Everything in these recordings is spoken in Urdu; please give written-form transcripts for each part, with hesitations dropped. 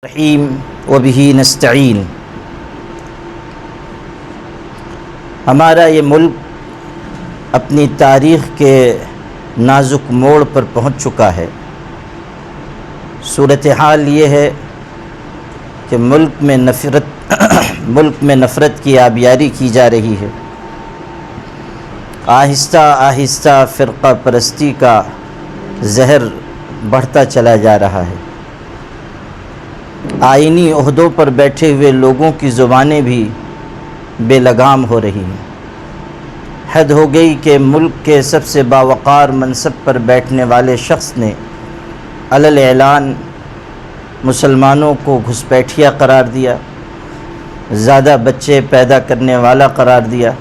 رحیم وبہ نستعین۔ ہمارا یہ ملک اپنی تاریخ کے نازک موڑ پر پہنچ چکا ہے۔ صورتحال یہ ہے کہ ملک میں نفرت کی آبیاری کی جا رہی ہے۔ آہستہ آہستہ فرقہ پرستی کا زہر بڑھتا چلا جا رہا ہے۔ آئینی عہدوں پر بیٹھے ہوئے لوگوں کی زبانیں بھی بے لگام ہو رہی ہیں۔ حد ہو گئی کہ ملک کے سب سے باوقار منصب پر بیٹھنے والے شخص نے علل اعلان مسلمانوں کو گھسپیٹھیا قرار دیا، زیادہ بچے پیدا کرنے والا قرار دیا۔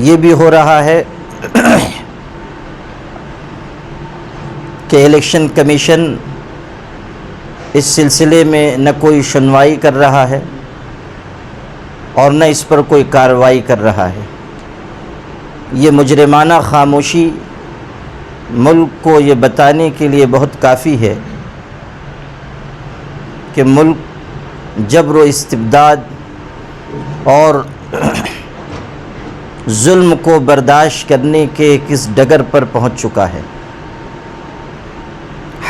یہ بھی ہو رہا ہے کہ الیکشن کمیشن اس سلسلے میں نہ کوئی سنوائی کر رہا ہے اور نہ اس پر کوئی کارروائی کر رہا ہے۔ یہ مجرمانہ خاموشی ملک کو یہ بتانے کے لیے بہت کافی ہے کہ ملک جبر و استبداد اور ظلم کو برداشت کرنے کے کس ڈگر پر پہنچ چکا ہے۔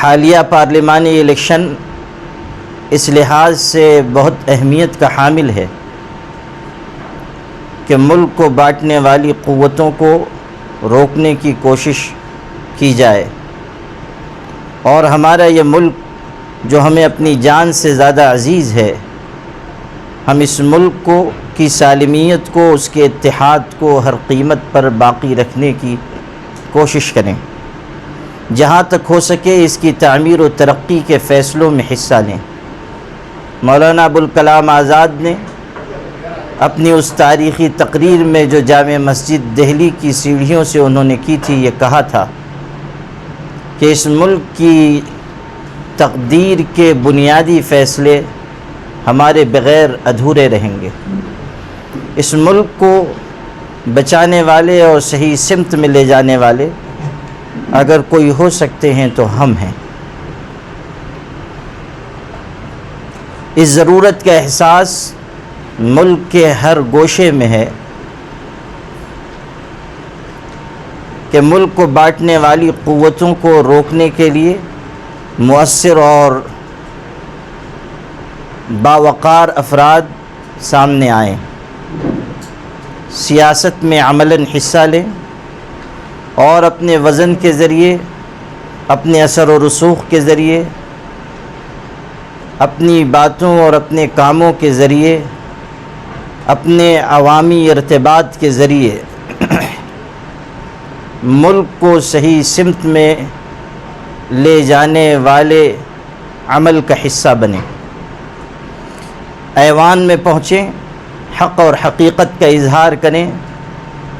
حالیہ پارلیمانی الیکشن اس لحاظ سے بہت اہمیت کا حامل ہے کہ ملک کو بانٹنے والی قوتوں کو روکنے کی کوشش کی جائے، اور ہمارا یہ ملک جو ہمیں اپنی جان سے زیادہ عزیز ہے، ہم اس ملک کو کی سالمیت کو، اس کے اتحاد کو ہر قیمت پر باقی رکھنے کی کوشش کریں۔ جہاں تک ہو سکے اس کی تعمیر و ترقی کے فیصلوں میں حصہ لیں۔ مولانا ابوالکلام آزاد نے اپنی اس تاریخی تقریر میں جو جامع مسجد دہلی کی سیڑھیوں سے انہوں نے کی تھی، یہ کہا تھا کہ اس ملک کی تقدیر کے بنیادی فیصلے ہمارے بغیر ادھورے رہیں گے۔ اس ملک کو بچانے والے اور صحیح سمت میں لے جانے والے اگر کوئی ہو سکتے ہیں تو ہم ہیں۔ اس ضرورت کا احساس ملک کے ہر گوشے میں ہے کہ ملک کو بانٹنے والی قوتوں کو روکنے کے لیے مؤثر اور باوقار افراد سامنے آئیں، سیاست میں عملاً حصہ لیں اور اپنے وزن کے ذریعے، اپنے اثر و رسوخ کے ذریعے، اپنی باتوں اور اپنے کاموں کے ذریعے، اپنے عوامی ارتباط کے ذریعے ملک کو صحیح سمت میں لے جانے والے عمل کا حصہ بنیں۔ ایوان میں پہنچیں، حق اور حقیقت کا اظہار کریں،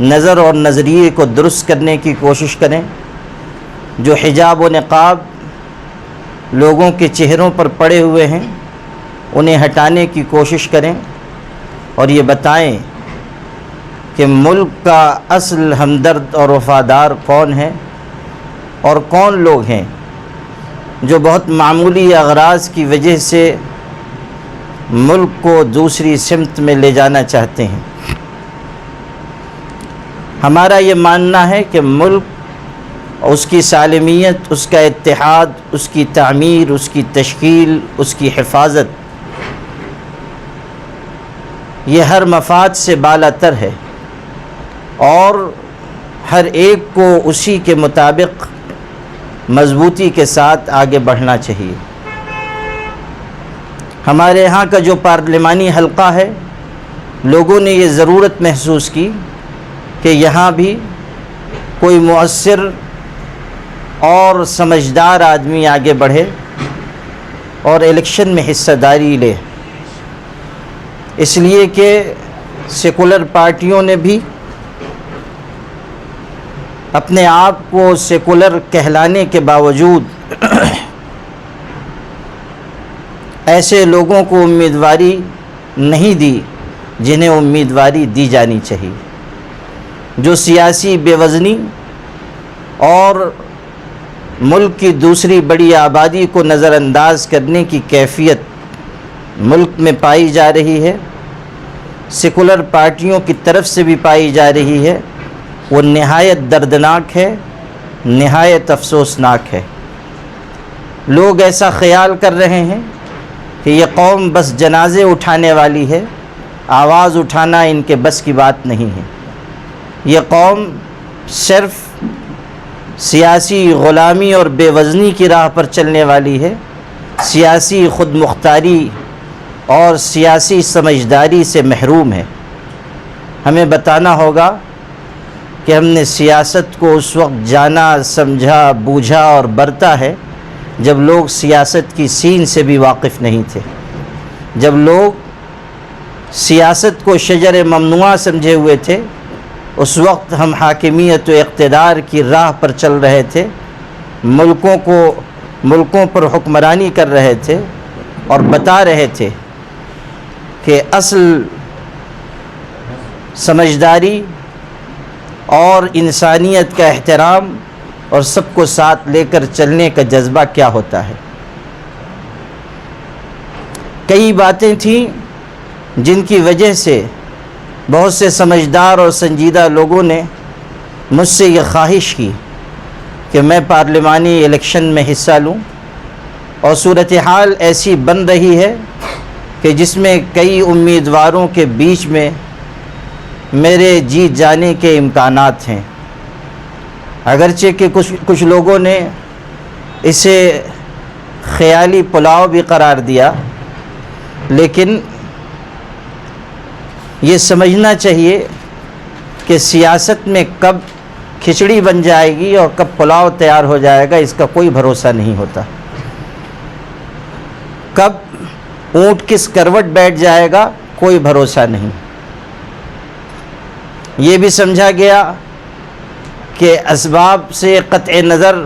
نظر اور نظریے کو درست کرنے کی کوشش کریں۔ جو حجاب و نقاب لوگوں کے چہروں پر پڑے ہوئے ہیں انہیں ہٹانے کی کوشش کریں، اور یہ بتائیں کہ ملک کا اصل ہمدرد اور وفادار کون ہے، اور کون لوگ ہیں جو بہت معمولی اغراض کی وجہ سے ملک کو دوسری سمت میں لے جانا چاہتے ہیں۔ ہمارا یہ ماننا ہے کہ ملک، اس کی سالمیت، اس کا اتحاد، اس کی تعمیر، اس کی تشکیل، اس کی حفاظت، یہ ہر مفاد سے بالا تر ہے، اور ہر ایک کو اسی کے مطابق مضبوطی کے ساتھ آگے بڑھنا چاہیے۔ ہمارے ہاں کا جو پارلیمانی حلقہ ہے، لوگوں نے یہ ضرورت محسوس کی کہ یہاں بھی کوئی مؤثر اور سمجھدار آدمی آگے بڑھے اور الیکشن میں حصہ داری لے، اس لیے کہ سیکولر پارٹیوں نے بھی اپنے آپ کو سیکولر کہلانے کے باوجود ایسے لوگوں کو امیدواری نہیں دی جنہیں امیدواری دی جانی چاہیے، جو سیاسی بے وزنی اور ملک کی دوسری بڑی آبادی کو نظر انداز کرنے کی کیفیت ملک میں پائی جا رہی ہے، سیکولر پارٹیوں کی طرف سے بھی پائی جا رہی ہے، وہ نہایت دردناک ہے، نہایت افسوسناک ہے۔ لوگ ایسا خیال کر رہے ہیں کہ یہ قوم بس جنازے اٹھانے والی ہے، آواز اٹھانا ان کے بس کی بات نہیں ہے۔ یہ قوم صرف سیاسی غلامی اور بے وزنی کی راہ پر چلنے والی ہے، سیاسی خود مختاری اور سیاسی سمجھداری سے محروم ہے۔ ہمیں بتانا ہوگا کہ ہم نے سیاست کو اس وقت جانا، سمجھا، بوجھا اور برتا ہے جب لوگ سیاست کی سین سے بھی واقف نہیں تھے، جب لوگ سیاست کو شجر ممنوعہ سمجھے ہوئے تھے۔ اس وقت ہم حاکمیت و اقتدار کی راہ پر چل رہے تھے، ملکوں پر حکمرانی کر رہے تھے اور بتا رہے تھے کہ اصل سمجھداری اور انسانیت کا احترام اور سب کو ساتھ لے کر چلنے کا جذبہ کیا ہوتا ہے۔ کئی باتیں تھیں جن کی وجہ سے بہت سے سمجھدار اور سنجیدہ لوگوں نے مجھ سے یہ خواہش کی کہ میں پارلیمانی الیکشن میں حصہ لوں، اور صورتحال ایسی بن رہی ہے کہ جس میں کئی امیدواروں کے بیچ میں میرے جیت جانے کے امکانات ہیں، اگرچہ کہ کچھ لوگوں نے اسے خیالی پلاؤ بھی قرار دیا، لیکن یہ سمجھنا چاہیے کہ سیاست میں کب کھچڑی بن جائے گی اور کب پلاؤ تیار ہو جائے گا اس کا کوئی بھروسہ نہیں ہوتا، کب اونٹ کس کروٹ بیٹھ جائے گا کوئی بھروسہ نہیں۔ یہ بھی سمجھا گیا کہ اسباب سے قطع نظر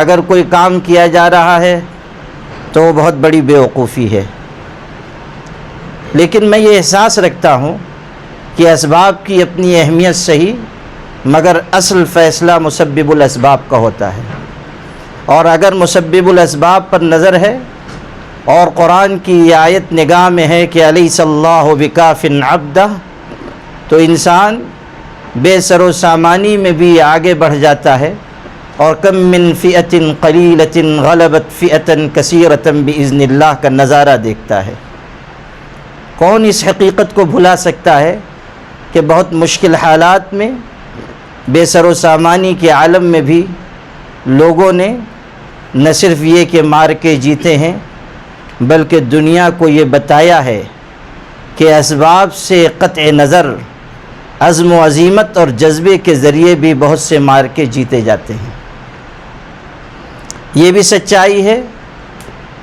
اگر کوئی کام کیا جا رہا ہے تو وہ بہت بڑی بیوقوفی ہے، لیکن میں یہ احساس رکھتا ہوں کہ اسباب کی اپنی اہمیت صحیح، مگر اصل فیصلہ مسبب الاسباب کا ہوتا ہے، اور اگر مسبب الاسباب پر نظر ہے اور قرآن کی یہ آیت نگاہ میں ہے کہ الیس اللہ بکاف عبدہ، تو انسان بے سر و سامانی میں بھی آگے بڑھ جاتا ہے، اور کم من فئۃ قلیلۃ غلبت فئۃ کثیرۃ باذن اللہ کا نظارہ دیکھتا ہے۔ کون اس حقیقت کو بھلا سکتا ہے کہ بہت مشکل حالات میں بے سر و سامانی کے عالم میں بھی لوگوں نے نہ صرف یہ کہ مار کے جیتے ہیں، بلکہ دنیا کو یہ بتایا ہے کہ اسباب سے قطع نظر عزم و عزیمت اور جذبے کے ذریعے بھی بہت سے مار کے جیتے جاتے ہیں۔ یہ بھی سچائی ہے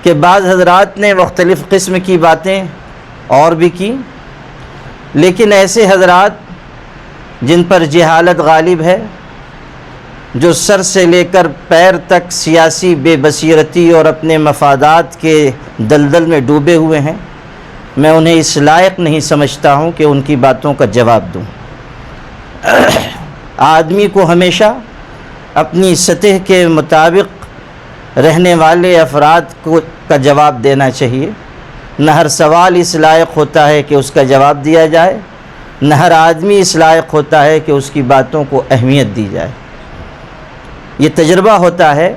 کہ بعض حضرات نے مختلف قسم کی باتیں اور بھی کی، لیکن ایسے حضرات جن پر جہالت غالب ہے، جو سر سے لے کر پیر تک سیاسی بے بصیرتی اور اپنے مفادات کے دلدل میں ڈوبے ہوئے ہیں، میں انہیں اس لائق نہیں سمجھتا ہوں کہ ان کی باتوں کا جواب دوں۔ آدمی کو ہمیشہ اپنی سطح کے مطابق رہنے والے افراد کا جواب دینا چاہیے۔ نہ ہر سوال اس لائق ہوتا ہے کہ اس کا جواب دیا جائے، نہ ہر آدمی اس لائق ہوتا ہے کہ اس کی باتوں کو اہمیت دی جائے۔ یہ تجربہ ہوتا ہے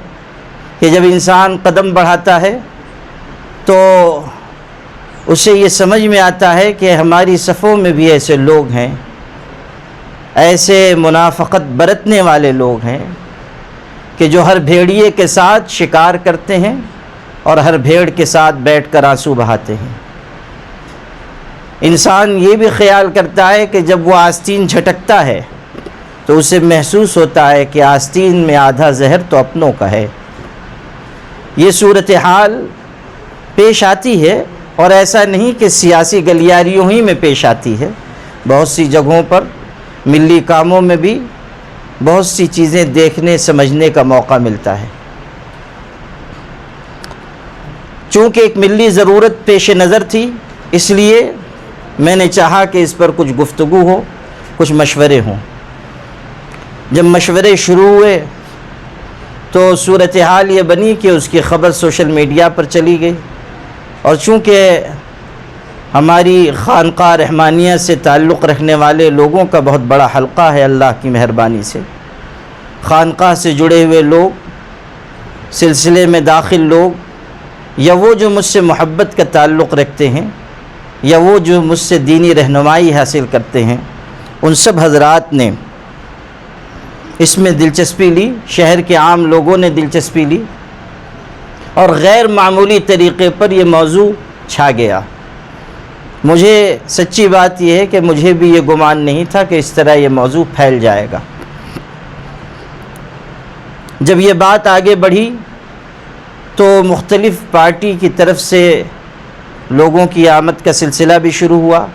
کہ جب انسان قدم بڑھاتا ہے تو اسے یہ سمجھ میں آتا ہے کہ ہماری صفوں میں بھی ایسے لوگ ہیں، ایسے منافقت برتنے والے لوگ ہیں کہ جو ہر بھیڑیے کے ساتھ شکار کرتے ہیں اور ہر بھیڑ کے ساتھ بیٹھ کر آنسو بہاتے ہیں۔ انسان یہ بھی خیال کرتا ہے کہ جب وہ آستین جھٹکتا ہے تو اسے محسوس ہوتا ہے کہ آستین میں آدھا زہر تو اپنوں کا ہے۔ یہ صورتحال پیش آتی ہے، اور ایسا نہیں کہ سیاسی گلیاریوں ہی میں پیش آتی ہے، بہت سی جگہوں پر ملی کاموں میں بھی بہت سی چیزیں دیکھنے سمجھنے کا موقع ملتا ہے۔ چونکہ ایک ملی ضرورت پیش نظر تھی، اس لیے میں نے چاہا کہ اس پر کچھ گفتگو ہو، کچھ مشورے ہوں۔ جب مشورے شروع ہوئے تو صورتحال یہ بنی کہ اس کی خبر سوشل میڈیا پر چلی گئی، اور چونکہ ہماری خانقاہ رحمانیہ سے تعلق رکھنے والے لوگوں کا بہت بڑا حلقہ ہے، اللہ کی مہربانی سے خانقاہ سے جڑے ہوئے لوگ، سلسلے میں داخل لوگ، یا وہ جو مجھ سے محبت کا تعلق رکھتے ہیں، یا وہ جو مجھ سے دینی رہنمائی حاصل کرتے ہیں، ان سب حضرات نے اس میں دلچسپی لی، شہر کے عام لوگوں نے دلچسپی لی، اور غیر معمولی طریقے پر یہ موضوع چھا گیا۔ مجھے سچی بات یہ ہے کہ مجھے بھی یہ گمان نہیں تھا کہ اس طرح یہ موضوع پھیل جائے گا۔ جب یہ بات آگے بڑھی تو مختلف پارٹی کی طرف سے لوگوں کی آمد کا سلسلہ بھی شروع ہوا،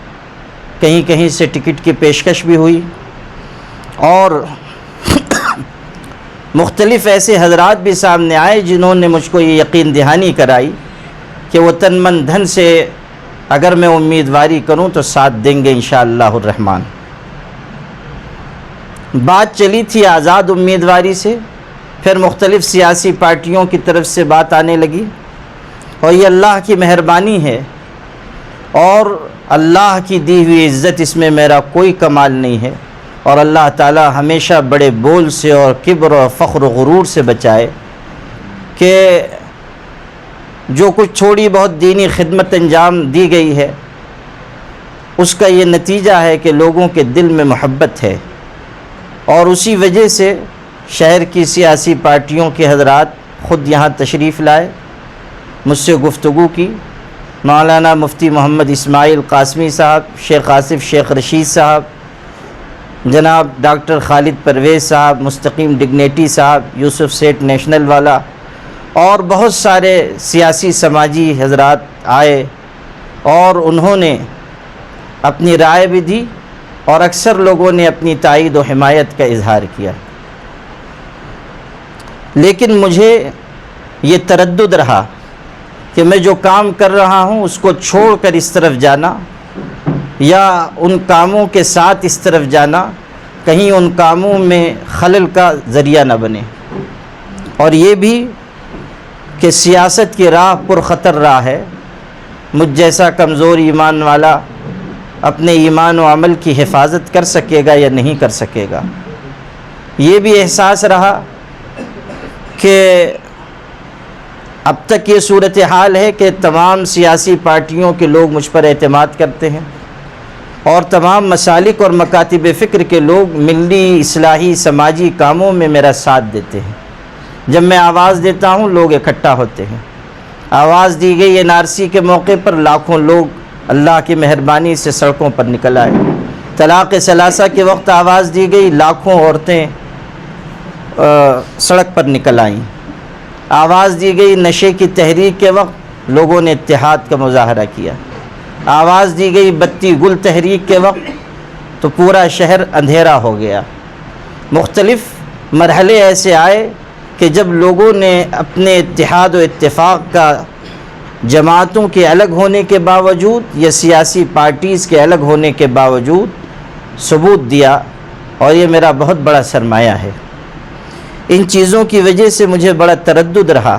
کہیں کہیں سے ٹکٹ کی پیشکش بھی ہوئی، اور مختلف ایسے حضرات بھی سامنے آئے جنہوں نے مجھ کو یہ یقین دہانی کرائی کہ وہ تن من دھن سے اگر میں امیدواری کروں تو ساتھ دیں گے انشاءاللہ الرحمن۔ بات چلی تھی آزاد امیدواری سے، پھر مختلف سیاسی پارٹیوں کی طرف سے بات آنے لگی، اور یہ اللہ کی مہربانی ہے، اور اللہ کی دی ہوئی عزت، اس میں میرا کوئی کمال نہیں ہے، اور اللہ تعالی ہمیشہ بڑے بول سے اور کبر اور فخر و غرور سے بچائے کہ جو کچھ تھوڑی بہت دینی خدمت انجام دی گئی ہے اس کا یہ نتیجہ ہے کہ لوگوں کے دل میں محبت ہے، اور اسی وجہ سے شہر کی سیاسی پارٹیوں کے حضرات خود یہاں تشریف لائے، مجھ سے گفتگو کی۔ مولانا مفتی محمد اسماعیل قاسمی صاحب، شیخ آصف شیخ رشید صاحب، جناب ڈاکٹر خالد پرویز صاحب، مستقیم ڈگنیٹی صاحب، یوسف سیٹ نیشنل والا، اور بہت سارے سیاسی سماجی حضرات آئے، اور انہوں نے اپنی رائے بھی دی، اور اکثر لوگوں نے اپنی تائید و حمایت کا اظہار کیا۔ لیکن مجھے یہ تردد رہا کہ میں جو کام کر رہا ہوں اس کو چھوڑ کر اس طرف جانا، یا ان کاموں کے ساتھ اس طرف جانا کہیں ان کاموں میں خلل کا ذریعہ نہ بنے، اور یہ بھی کہ سیاست کی راہ پر خطر راہ ہے، مجھ جیسا کمزور ایمان والا اپنے ایمان و عمل کی حفاظت کر سکے گا یا نہیں کر سکے گا۔ یہ بھی احساس رہا کہ اب تک یہ صورتحال ہے کہ تمام سیاسی پارٹیوں کے لوگ مجھ پر اعتماد کرتے ہیں، اور تمام مسالک اور مکاتب فکر کے لوگ ملی اصلاحی سماجی کاموں میں میرا ساتھ دیتے ہیں۔ جب میں آواز دیتا ہوں لوگ اکٹھا ہوتے ہیں۔ آواز دی گئی این آر سی کے موقع پر لاکھوں لوگ اللہ کی مہربانی سے سڑکوں پر نکل آئے۔ طلاق ثلاثہ کے وقت آواز دی گئی، لاکھوں عورتیں سڑک پر نکل آئیں۔ آواز دی گئی نشے کی تحریک کے وقت، لوگوں نے اتحاد کا مظاہرہ کیا۔ آواز دی گئی بتی گل تحریک کے وقت، تو پورا شہر اندھیرا ہو گیا۔ مختلف مرحلے ایسے آئے کہ جب لوگوں نے اپنے اتحاد و اتفاق کا جماعتوں کے الگ ہونے کے باوجود یا سیاسی پارٹیز کے الگ ہونے کے باوجود ثبوت دیا، اور یہ میرا بہت بڑا سرمایہ ہے۔ ان چیزوں کی وجہ سے مجھے بڑا تردد رہا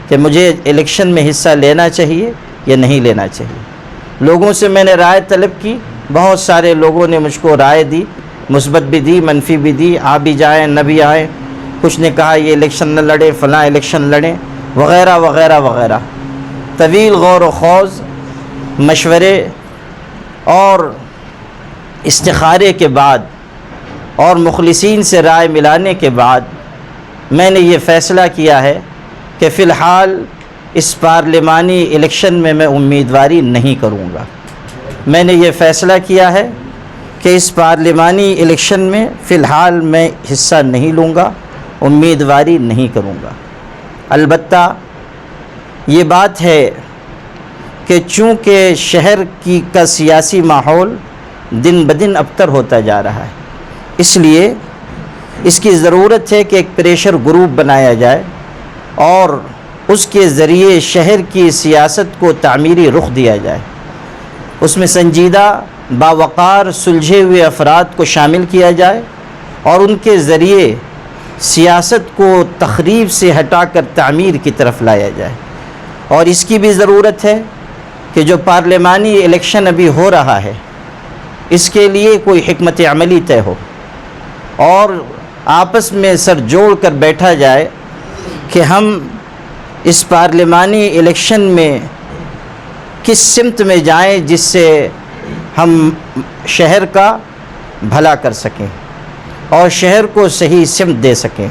کہ مجھے الیکشن میں حصہ لینا چاہیے یا نہیں لینا چاہیے۔ لوگوں سے میں نے رائے طلب کی، بہت سارے لوگوں نے مجھ کو رائے دی، مثبت بھی دی، منفی بھی دی، آ بھی جائیں نہ بھی آئیں۔ کچھ نے کہا یہ الیکشن نہ لڑے، فلاں الیکشن لڑیں، وغیرہ وغیرہ وغیرہ۔ طویل غور و خوض، مشورے اور استخارے کے بعد اور مخلصین سے رائے ملانے کے بعد میں نے یہ فیصلہ کیا ہے کہ فی الحال اس پارلیمانی الیکشن میں امیدواری نہیں کروں گا۔ میں نے یہ فیصلہ کیا ہے کہ اس پارلیمانی الیکشن میں فی الحال میں حصہ نہیں لوں گا، امیدواری نہیں کروں گا۔ البتہ یہ بات ہے کہ چونکہ شہر کا سیاسی ماحول دن بدن ابتر ہوتا جا رہا ہے، اس لیے اس کی ضرورت ہے کہ ایک پریشر گروپ بنایا جائے اور اس کے ذریعے شہر کی سیاست کو تعمیری رخ دیا جائے۔ اس میں سنجیدہ، باوقار، سلجھے ہوئے افراد کو شامل کیا جائے اور ان کے ذریعے سیاست کو تخریب سے ہٹا کر تعمیر کی طرف لایا جائے، اور اس کی بھی ضرورت ہے کہ جو پارلیمانی الیکشن ابھی ہو رہا ہے اس کے لیے کوئی حکمت عملی طے ہو اور آپس میں سر جوڑ کر بیٹھا جائے کہ ہم اس پارلیمانی الیکشن میں کس سمت میں جائیں جس سے ہم شہر کا بھلا کر سکیں اور شہر کو صحیح سمت دے سکیں۔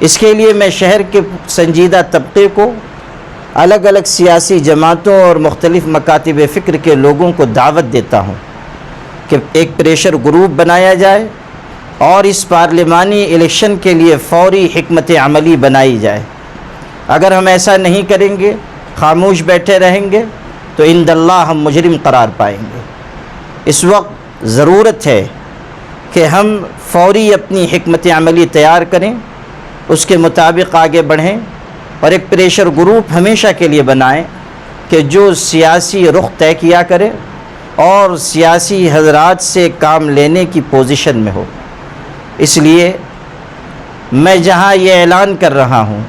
اس کے لیے میں شہر کے سنجیدہ طبقے کو، الگ الگ سیاسی جماعتوں اور مختلف مکاتب فکر کے لوگوں کو دعوت دیتا ہوں کہ ایک پریشر گروپ بنایا جائے اور اس پارلیمانی الیکشن کے لیے فوری حکمت عملی بنائی جائے۔ اگر ہم ایسا نہیں کریں گے، خاموش بیٹھے رہیں گے، تو عند اللہ ہم مجرم قرار پائیں گے۔ اس وقت ضرورت ہے کہ ہم فوری اپنی حکمت عملی تیار کریں، اس کے مطابق آگے بڑھیں اور ایک پریشر گروپ ہمیشہ کے لیے بنائیں کہ جو سیاسی رخ طے کیا کرے اور سیاسی حضرات سے کام لینے کی پوزیشن میں ہو۔ اس لیے میں جہاں یہ اعلان کر رہا ہوں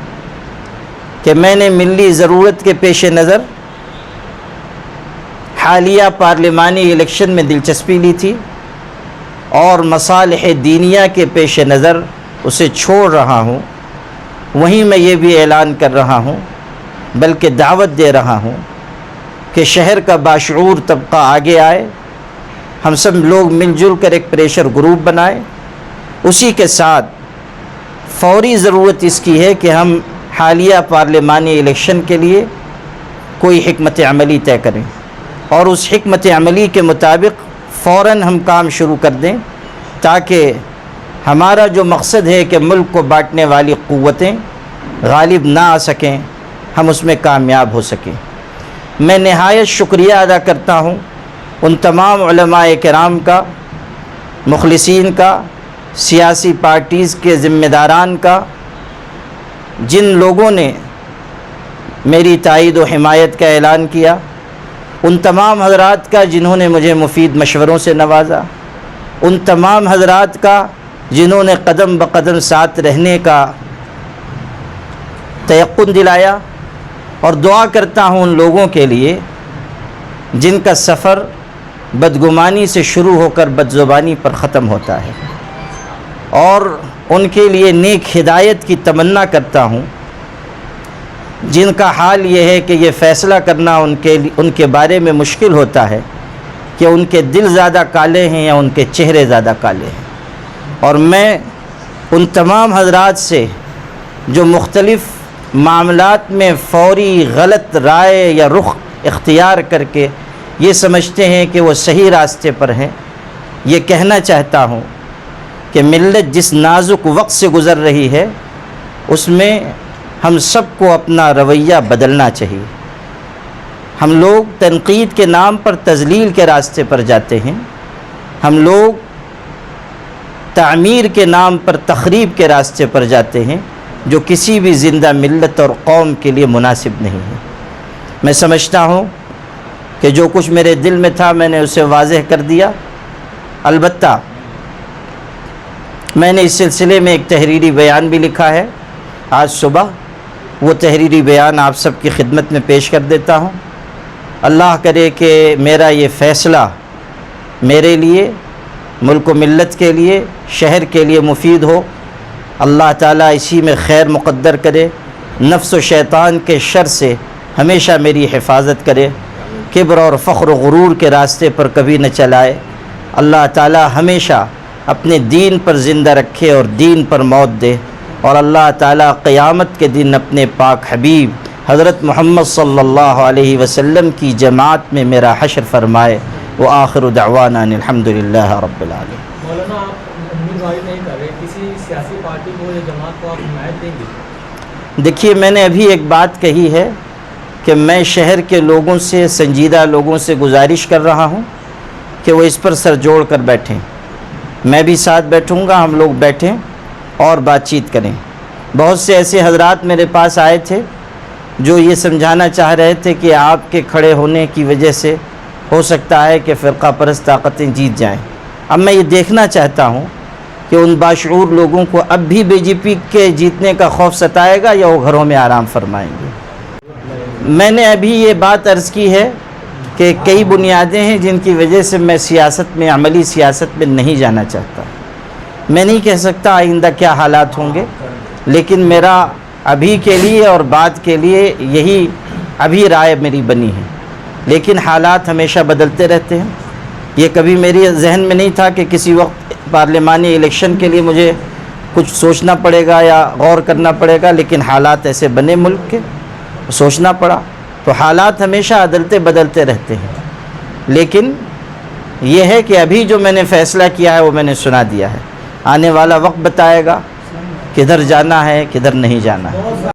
کہ میں نے ملی ضرورت کے پیش نظر حالیہ پارلیمانی الیکشن میں دلچسپی لی تھی اور مصالح دینیہ کے پیش نظر اسے چھوڑ رہا ہوں، وہیں میں یہ بھی اعلان کر رہا ہوں، بلکہ دعوت دے رہا ہوں کہ شہر کا باشعور طبقہ آگے آئے، ہم سب لوگ مل جل کر ایک پریشر گروپ بنائیں۔ اسی کے ساتھ فوری ضرورت اس کی ہے کہ ہم حالیہ پارلیمانی الیکشن کے لیے کوئی حکمت عملی طے کریں اور اس حکمت عملی کے مطابق فوراً ہم کام شروع کر دیں تاکہ ہمارا جو مقصد ہے کہ ملک کو بانٹنے والی قوتیں غالب نہ آ سکیں، ہم اس میں کامیاب ہو سکیں۔ میں نہایت شکریہ ادا کرتا ہوں ان تمام علماء کرام کا، مخلصین کا، سیاسی پارٹیز کے ذمہ داران کا، جن لوگوں نے میری تائید و حمایت کا اعلان کیا، ان تمام حضرات کا جنہوں نے مجھے مفید مشوروں سے نوازا، ان تمام حضرات کا جنہوں نے قدم بقدم ساتھ رہنے کا تیقن دلایا، اور دعا کرتا ہوں ان لوگوں کے لیے جن کا سفر بدگمانی سے شروع ہو کر بدزبانی پر ختم ہوتا ہے، اور ان کے لیے نیک ہدایت کی تمنا کرتا ہوں جن کا حال یہ ہے کہ یہ فیصلہ کرنا ان کے بارے میں مشکل ہوتا ہے کہ ان کے دل زیادہ کالے ہیں یا ان کے چہرے زیادہ کالے ہیں۔ اور میں ان تمام حضرات سے جو مختلف معاملات میں فوری غلط رائے یا رخ اختیار کر کے یہ سمجھتے ہیں کہ وہ صحیح راستے پر ہیں، یہ کہنا چاہتا ہوں کہ ملت جس نازک وقت سے گزر رہی ہے اس میں ہم سب کو اپنا رویہ بدلنا چاہیے۔ ہم لوگ تنقید کے نام پر تذلیل کے راستے پر جاتے ہیں، ہم لوگ تعمیر کے نام پر تخریب کے راستے پر جاتے ہیں، جو کسی بھی زندہ ملت اور قوم کے لیے مناسب نہیں ہے۔ میں سمجھتا ہوں کہ جو کچھ میرے دل میں تھا میں نے اسے واضح کر دیا۔ البتہ میں نے اس سلسلے میں ایک تحریری بیان بھی لکھا ہے، آج صبح وہ تحریری بیان آپ سب کی خدمت میں پیش کر دیتا ہوں۔ اللہ کرے کہ میرا یہ فیصلہ میرے لیے، ملک و ملت کے لیے، شہر کے لیے مفید ہو۔ اللہ تعالیٰ اسی میں خیر مقدر کرے، نفس و شیطان کے شر سے ہمیشہ میری حفاظت کرے، کبر اور فخر و غرور کے راستے پر کبھی نہ چلائے۔ اللہ تعالیٰ ہمیشہ اپنے دین پر زندہ رکھے اور دین پر موت دے، اور اللہ تعالیٰ قیامت کے دن اپنے پاک حبیب حضرت محمد صلی اللہ علیہ وسلم کی جماعت میں میرا حشر فرمائے۔ وآخر دعوانا ان الحمدللہ رب العالمین۔ مولانا آپ امیدواری نہیں کر رہے، کسی سیاسی پارٹی کو یا جماعت کو آپ حمایت دیں گے؟ دیکھیے، میں نے ابھی ایک بات کہی ہے کہ میں شہر کے لوگوں سے، سنجیدہ لوگوں سے گزارش کر رہا ہوں کہ وہ اس پر سر جوڑ کر بیٹھیں۔ میں بھی ساتھ بیٹھوں گا، ہم لوگ بیٹھیں اور بات چیت کریں۔ بہت سے ایسے حضرات میرے پاس آئے تھے جو یہ سمجھانا چاہ رہے تھے کہ آپ کے کھڑے ہونے کی وجہ سے ہو سکتا ہے کہ فرقہ پرست طاقتیں جیت جائیں۔ اب میں یہ دیکھنا چاہتا ہوں کہ ان باشعور لوگوں کو اب بھی بی جے پی کے جیتنے کا خوف ستائے گا یا وہ گھروں میں آرام فرمائیں گے؟ میں نے ابھی یہ بات عرض کی ہے کہ کئی بنیادیں ہیں جن کی وجہ سے میں سیاست میں، عملی سیاست میں نہیں جانا چاہتا. میں نہیں کہہ سکتا آئندہ کیا حالات ہوں گے، لیکن میرا ابھی کے لیے اور بعد کے لیے یہی ابھی رائے میری بنی ہے. لیکن حالات ہمیشہ بدلتے رہتے ہیں. یہ کبھی میرے ذہن میں نہیں تھا کہ کسی وقت پارلیمانی الیکشن کے لیے مجھے کچھ سوچنا پڑے گا یا غور کرنا پڑے گا، لیکن حالات ایسے بنے ملک کے، سوچنا پڑا. تو حالات ہمیشہ عدلتے بدلتے رہتے ہیں، لیکن یہ ہے کہ ابھی جو میں نے فیصلہ کیا ہے وہ میں نے سنا دیا ہے. آنے والا وقت بتائے گا کدھر جانا ہے کدھر نہیں جانا ہے.